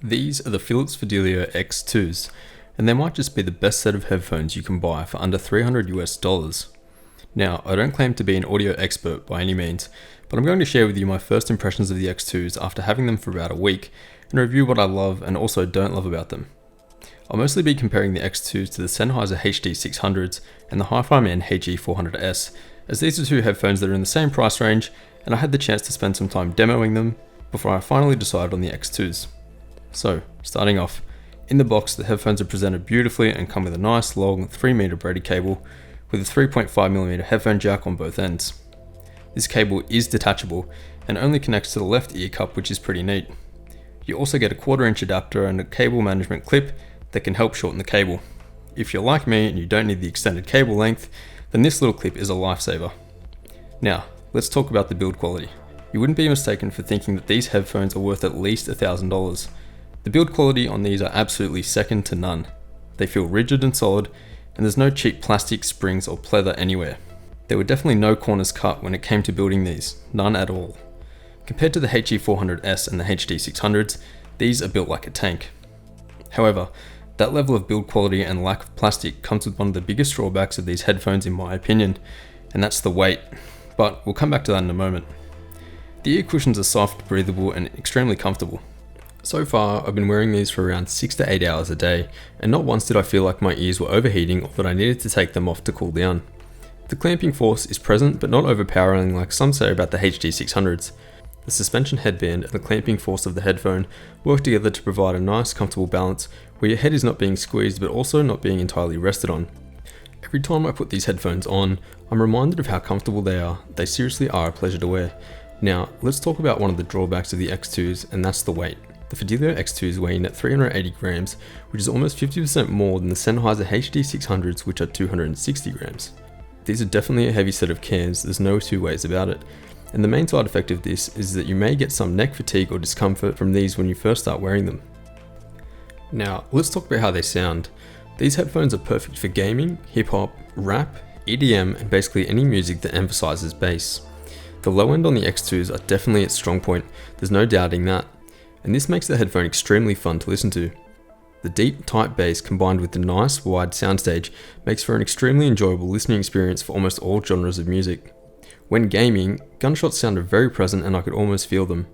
These are the Philips Fidelio X2s, and they might just be the best set of headphones you can buy for under $300 US. Now, I don't claim to be an audio expert by any means, but I'm going to share with you my first impressions of the X2s after having them for about a week, and review what I love and also don't love about them. I'll mostly be comparing the X2s to the Sennheiser HD600s and the HiFiMan HE400S, as these are two headphones that are in the same price range, and I had the chance to spend some time demoing them before I finally decided on the X2s. So, starting off, in the box the headphones are presented beautifully and come with a nice long 3m braided cable with a 3.5mm headphone jack on both ends. This cable is detachable and only connects to the left ear cup, which is pretty neat. You also get a 1/4" adapter and a cable management clip that can help shorten the cable. If you're like me and you don't need the extended cable length, then this little clip is a lifesaver. Now, let's talk about the build quality. You wouldn't be mistaken for thinking that these headphones are worth at least $1,000. The build quality on these are absolutely second to none. They feel rigid and solid, and there's no cheap plastic, springs or pleather anywhere. There were definitely no corners cut when it came to building these, none at all. Compared to the HE400S and the HD600s, these are built like a tank. However, that level of build quality and lack of plastic comes with one of the biggest drawbacks of these headphones in my opinion, and that's the weight, but we'll come back to that in a moment. The ear cushions are soft, breathable and extremely comfortable. So far, I've been wearing these for around 6 to 8 hours a day, and not once did I feel like my ears were overheating or that I needed to take them off to cool down. The clamping force is present but not overpowering like some say about the HD600s. The suspension headband and the clamping force of the headphone work together to provide a nice comfortable balance where your head is not being squeezed but also not being entirely rested on. Every time I put these headphones on, I'm reminded of how comfortable they are. They seriously are a pleasure to wear. Now, let's talk about one of the drawbacks of the X2s, and that's the weight. The Fidelio X2s weigh in at 380 grams, which is almost 50% more than the Sennheiser HD600s, which are 260 grams. These are definitely a heavy set of cans, there's no two ways about it. And the main side effect of this is that you may get some neck fatigue or discomfort from these when you first start wearing them. Now, let's talk about how they sound. These headphones are perfect for gaming, hip hop, rap, EDM, and basically any music that emphasizes bass. The low end on the X2s are definitely its strong point, there's no doubting that. And this makes the headphone extremely fun to listen to. The deep, tight bass combined with the nice, wide soundstage makes for an extremely enjoyable listening experience for almost all genres of music. When gaming, gunshots sounded very present and I could almost feel them.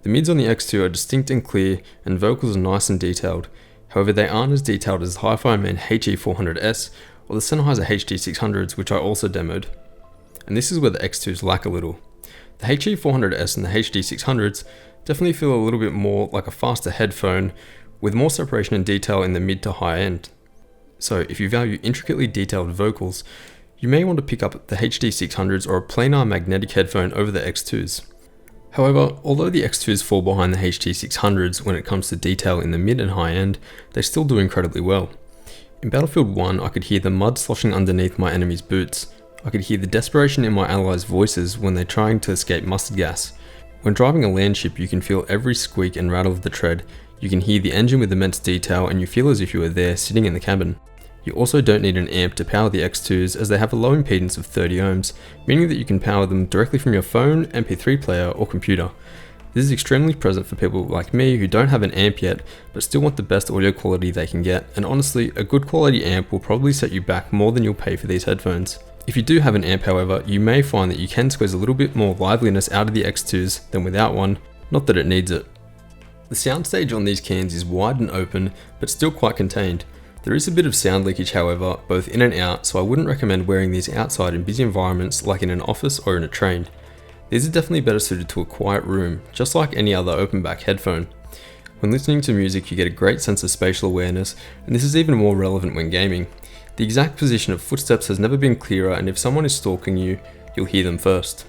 The mids on the X2 are distinct and clear, and vocals are nice and detailed. However, they aren't as detailed as the HiFiMan HE400S or the Sennheiser HD600s, which I also demoed. And this is where the X2s lack a little. The HE400S and the HD600s definitely feel a little bit more like a faster headphone with more separation and detail in the mid to high end. So if you value intricately detailed vocals, you may want to pick up the HD600s or a planar magnetic headphone over the X2s. However, although the X2s fall behind the HD600s when it comes to detail in the mid and high end, they still do incredibly well. In Battlefield 1, I could hear the mud sloshing underneath my enemy's boots. I could hear the desperation in my allies' voices when they're trying to escape mustard gas. When driving a land ship, you can feel every squeak and rattle of the tread, you can hear the engine with immense detail, and you feel as if you were there sitting in the cabin. You also don't need an amp to power the X2s as they have a low impedance of 30 ohms, meaning that you can power them directly from your phone, MP3 player or computer. This is extremely present for people like me who don't have an amp yet, but still want the best audio quality they can get, and honestly, a good quality amp will probably set you back more than you'll pay for these headphones. If you do have an amp however, you may find that you can squeeze a little bit more liveliness out of the X2s than without one, not that it needs it. The soundstage on these cans is wide and open, but still quite contained. There is a bit of sound leakage however, both in and out, so I wouldn't recommend wearing these outside in busy environments like in an office or in a train. These are definitely better suited to a quiet room, just like any other open back headphone. When listening to music you get a great sense of spatial awareness, and this is even more relevant when gaming. The exact position of footsteps has never been clearer, and if someone is stalking you, you'll hear them first.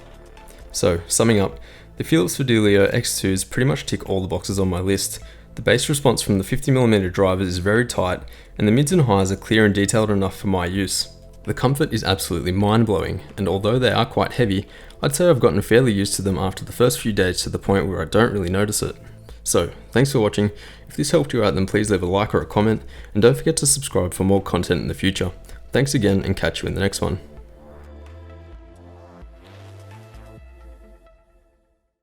So, summing up, the Philips Fidelio X2s pretty much tick all the boxes on my list. The bass response from the 50mm drivers is very tight, and the mids and highs are clear and detailed enough for my use. The comfort is absolutely mind-blowing, and although they are quite heavy, I'd say I've gotten fairly used to them after the first few days to the point where I don't really notice it. So, thanks for watching. If this helped you out, then please leave a like or a comment, and don't forget to subscribe for more content in the future. Thanks again, and catch you in the next one.